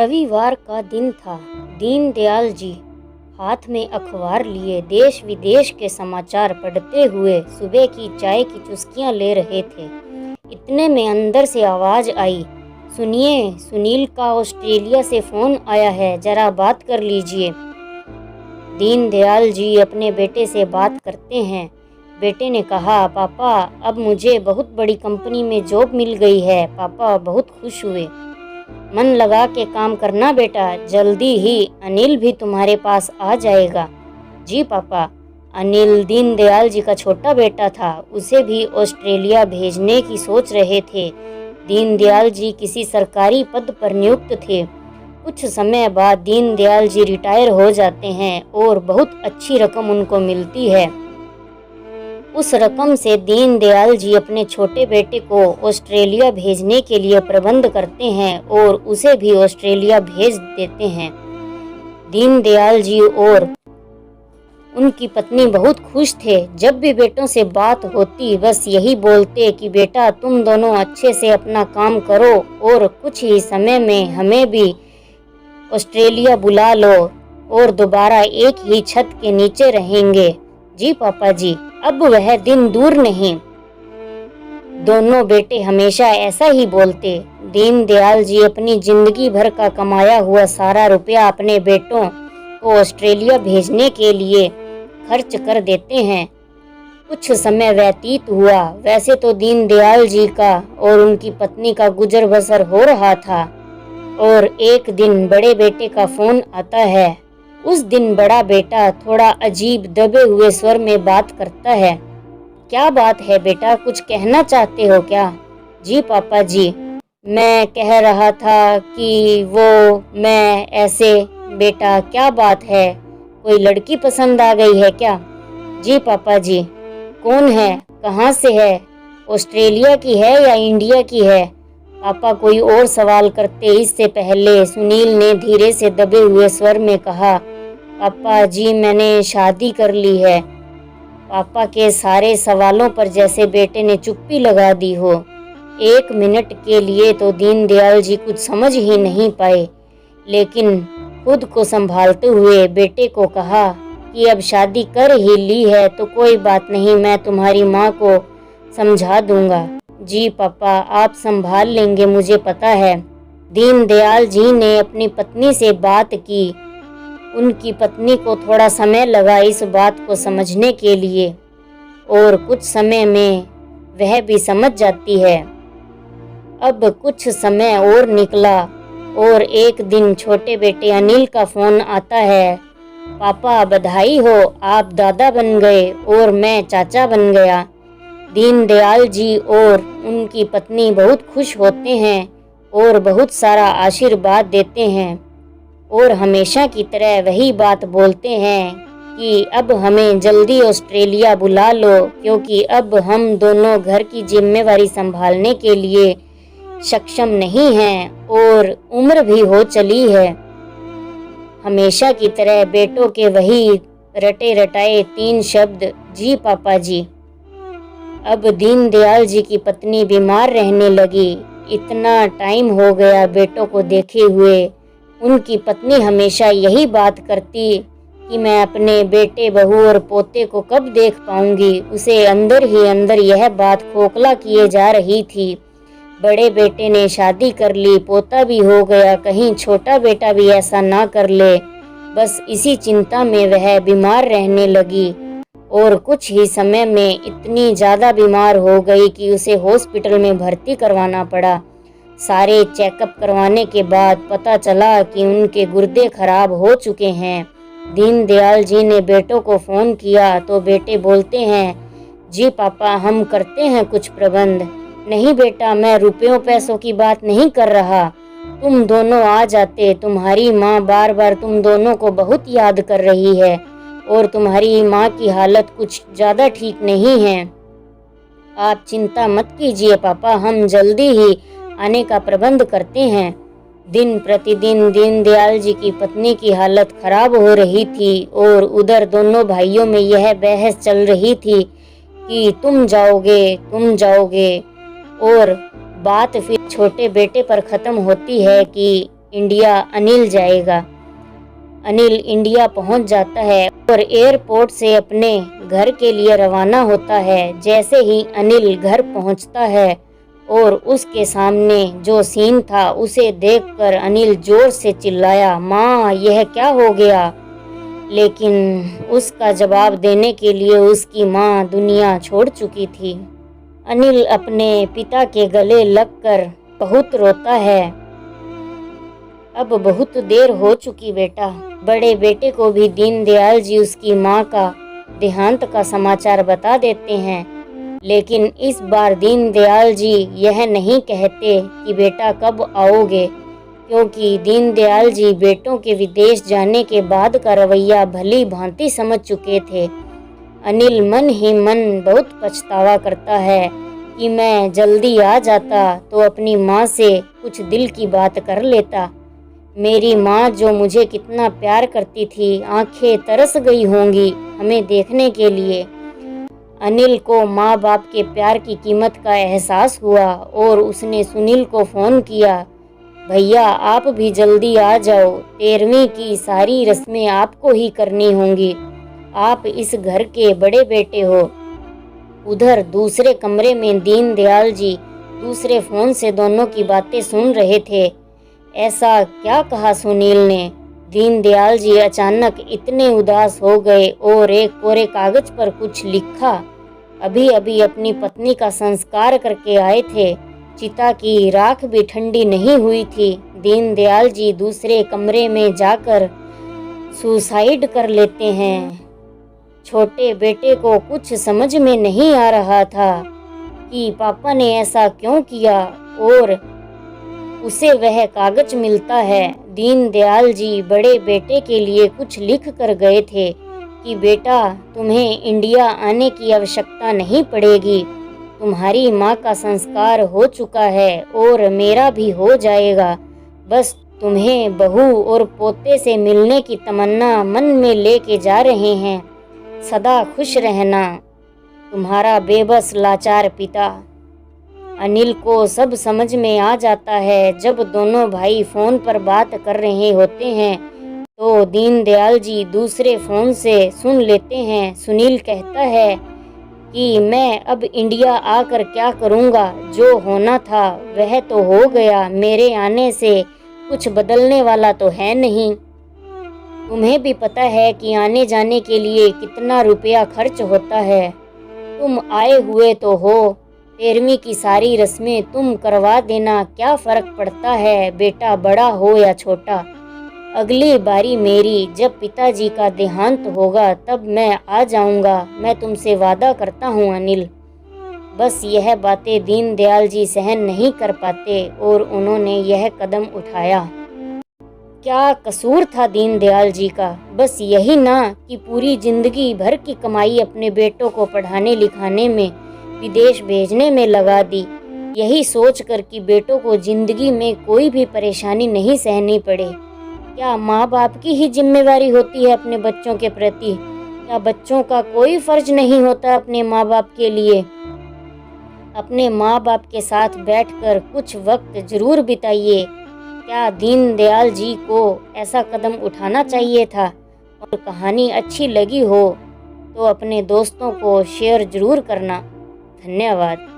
रविवार का दिन था। दीनदयाल जी हाथ में अखबार लिए देश विदेश के समाचार पढ़ते हुए सुबह की चाय की चुस्कियां ले रहे थे। इतने में अंदर से आवाज आई, सुनिए, सुनील का ऑस्ट्रेलिया से फोन आया है, जरा बात कर लीजिए। दीनदयाल जी अपने बेटे से बात करते हैं। बेटे ने कहा, पापा अब मुझे बहुत बड़ी कंपनी में जॉब मिल गई है। पापा बहुत खुश हुए। मन लगा के काम करना बेटा, जल्दी ही अनिल भी तुम्हारे पास आ जाएगा। जी पापा। अनिल दीनदयाल जी का छोटा बेटा था, उसे भी ऑस्ट्रेलिया भेजने की सोच रहे थे। दीनदयाल जी किसी सरकारी पद पर नियुक्त थे। कुछ समय बाद दीनदयाल जी रिटायर हो जाते हैं और बहुत अच्छी रकम उनको मिलती है। उस रकम से दीनदयाल जी अपने छोटे बेटे को ऑस्ट्रेलिया भेजने के लिए प्रबंध करते हैं और उसे भी ऑस्ट्रेलिया भेज देते हैं। दीनदयाल जी और उनकी पत्नी बहुत खुश थे। जब भी बेटों से बात होती बस यही बोलते कि बेटा तुम दोनों अच्छे से अपना काम करो और कुछ ही समय में हमें भी ऑस्ट्रेलिया बुला लो और दोबारा एक ही छत के नीचे रहेंगे। जी पापा जी। अब वह दिन दूर नहीं। दोनों बेटे हमेशा ऐसा ही बोलते। दीनदयाल जी अपनी जिंदगी भर का कमाया हुआ सारा रुपया अपने बेटों को ऑस्ट्रेलिया भेजने के लिए खर्च कर देते हैं। कुछ समय व्यतीत हुआ। वैसे तो दीनदयाल जी का और उनकी पत्नी का गुजर बसर हो रहा था और एक दिन बड़े बेटे का फोन आता है। उस दिन बड़ा बेटा थोड़ा अजीब दबे हुए स्वर में बात करता है। क्या बात है बेटा, कुछ कहना चाहते हो क्या? जी पापा जी, मैं कह रहा था कि मैं ऐसे। बेटा क्या बात है, कोई लड़की पसंद आ गई है क्या? जी पापा जी। कौन है, कहाँ से है, ऑस्ट्रेलिया की है या इंडिया की है? पापा कोई और सवाल करते इससे पहले सुनील ने धीरे से दबे हुए स्वर में कहा, पापा जी मैंने शादी कर ली है। पापा के सारे सवालों पर जैसे बेटे ने चुप्पी लगा दी हो। एक मिनट के लिए तो दीनदयाल जी कुछ समझ ही नहीं पाए, लेकिन खुद को संभालते हुए बेटे को कहा कि अब शादी कर ही ली है तो कोई बात नहीं, मैं तुम्हारी माँ को समझा दूंगा। जी पापा आप संभाल लेंगे, मुझे पता है। दीनदयाल जी ने अपनी पत्नी से बात की। उनकी पत्नी को थोड़ा समय लगा इस बात को समझने के लिए और कुछ समय में वह भी समझ जाती है। अब कुछ समय और निकला और एक दिन छोटे बेटे अनिल का फोन आता है। पापा बधाई हो, आप दादा बन गए और मैं चाचा बन गया। दीनदयाल जी और उनकी पत्नी बहुत खुश होते हैं और बहुत सारा आशीर्वाद देते हैं और हमेशा की तरह वही बात बोलते हैं कि अब हमें जल्दी ऑस्ट्रेलिया बुला लो क्योंकि अब हम दोनों घर की जिम्मेवारी संभालने के लिए सक्षम नहीं हैं और उम्र भी हो चली है। हमेशा की तरह बेटों के वही रटे रटाए 3 शब्द, जी पापा जी। अब दीनदयाल जी की पत्नी बीमार रहने लगी। इतना टाइम हो गया बेटों को देखे हुए। उनकी पत्नी हमेशा यही बात करती कि मैं अपने बेटे, बहू और पोते को कब देख पाऊंगी। उसे अंदर ही अंदर यह बात खोखला किए जा रही थी। बड़े बेटे ने शादी कर ली, पोता भी हो गया, कहीं छोटा बेटा भी ऐसा ना कर ले। बस इसी चिंता में वह बीमार रहने लगी और कुछ ही समय में इतनी ज़्यादा बीमार हो गई कि उसे हॉस्पिटल में भर्ती करवाना पड़ा। सारे चेकअप करवाने के बाद पता चला कि उनके गुर्दे खराब हो चुके हैं। दीनदयाल जी ने बेटों को फ़ोन किया तो बेटे बोलते हैं, जी पापा हम करते हैं कुछ प्रबंध। नहीं बेटा, मैं रुपयों पैसों की बात नहीं कर रहा। तुम दोनों आ जाते, तुम्हारी माँ बार बार तुम दोनों को बहुत याद कर रही है और तुम्हारी माँ की हालत कुछ ज़्यादा ठीक नहीं है। आप चिंता मत कीजिए पापा, हम जल्दी ही आने का प्रबंध करते हैं। दिन प्रतिदिन दीनदयाल जी की पत्नी की हालत खराब हो रही थी और उधर दोनों भाइयों में यह बहस चल रही थी कि तुम जाओगे और बात फिर छोटे बेटे पर खत्म होती है कि इंडिया अनिल जाएगा। अनिल इंडिया पहुंच जाता है और एयरपोर्ट से अपने घर के लिए रवाना होता है। जैसे ही अनिल घर पहुंचता है और उसके सामने जो सीन था उसे देखकर अनिल जोर से चिल्लाया, माँ यह क्या हो गया। लेकिन उसका जवाब देने के लिए उसकी माँ दुनिया छोड़ चुकी थी। अनिल अपने पिता के गले लगकर बहुत रोता है। अब बहुत देर हो चुकी बेटा। बड़े बेटे को भी दीनदयाल जी उसकी माँ का देहांत का समाचार बता देते हैं, लेकिन इस बार दीनदयाल जी यह नहीं कहते कि बेटा कब आओगे, क्योंकि दीनदयाल जी बेटों के विदेश जाने के बाद का रवैया भली भांति समझ चुके थे। अनिल मन ही मन बहुत पछतावा करता है कि मैं जल्दी आ जाता तो अपनी माँ से कुछ दिल की बात कर लेता। मेरी माँ जो मुझे कितना प्यार करती थी, आंखें तरस गई होंगी हमें देखने के लिए। अनिल को माँ बाप के प्यार की कीमत का एहसास हुआ और उसने सुनील को फ़ोन किया, भैया आप भी जल्दी आ जाओ, 13वीं की सारी रस्में आपको ही करनी होंगी, आप इस घर के बड़े बेटे हो। उधर दूसरे कमरे में दीनदयाल जी दूसरे फ़ोन से दोनों की बातें सुन रहे थे। ऐसा क्या कहा सुनील ने? दीनदयाल जी अचानक इतने उदास हो गए और एक कोरे कागज पर कुछ लिखा। अभी अभी अपनी पत्नी का संस्कार करके आए थे, चिता की राख भी ठंडी नहीं हुई थी। दीनदयाल जी दूसरे कमरे में जाकर सुसाइड कर लेते हैं। छोटे बेटे को कुछ समझ में नहीं आ रहा था कि पापा ने ऐसा क्यों किया और उसे वह कागज मिलता है। दीनदयाल जी बड़े बेटे के लिए कुछ लिख कर गए थे कि बेटा तुम्हें इंडिया आने की आवश्यकता नहीं पड़ेगी, तुम्हारी माँ का संस्कार हो चुका है और मेरा भी हो जाएगा, बस तुम्हें बहू और पोते से मिलने की तमन्ना मन में लेके जा रहे हैं, सदा खुश रहना, तुम्हारा बेबस लाचार पिता। अनिल को सब समझ में आ जाता है। जब दोनों भाई फ़ोन पर बात कर रहे होते हैं तो दीनदयाल जी दूसरे फ़ोन से सुन लेते हैं। सुनील कहता है कि मैं अब इंडिया आकर क्या करूँगा, जो होना था वह तो हो गया, मेरे आने से कुछ बदलने वाला तो है नहीं। तुम्हें भी पता है कि आने जाने के लिए कितना रुपया खर्च होता है, तुम आए हुए तो हो, 13वीं की सारी रस्में तुम करवा देना, क्या फ़र्क पड़ता है बेटा, बड़ा हो या छोटा। अगली बारी मेरी जब पिताजी का देहांत होगा तब मैं आ जाऊंगा, मैं तुमसे वादा करता हूँ अनिल। बस यह बातें दीनदयाल जी सहन नहीं कर पाते और उन्होंने यह कदम उठाया। क्या कसूर था दीनदयाल जी का? बस यही ना कि पूरी जिंदगी भर की कमाई अपने बेटों को पढ़ाने लिखाने में, विदेश भेजने में लगा दी, यही सोचकर कि बेटों को जिंदगी में कोई भी परेशानी नहीं सहनी पड़े। क्या माँ बाप की ही जिम्मेवारी होती है अपने बच्चों के प्रति? क्या बच्चों का कोई फर्ज नहीं होता अपने माँ बाप के लिए? अपने माँ बाप के साथ बैठकर कुछ वक्त जरूर बिताइए। क्या दीनदयाल जी को ऐसा कदम उठाना चाहिए था? और कहानी अच्छी लगी हो तो अपने दोस्तों को शेयर जरूर करना। धन्यवाद।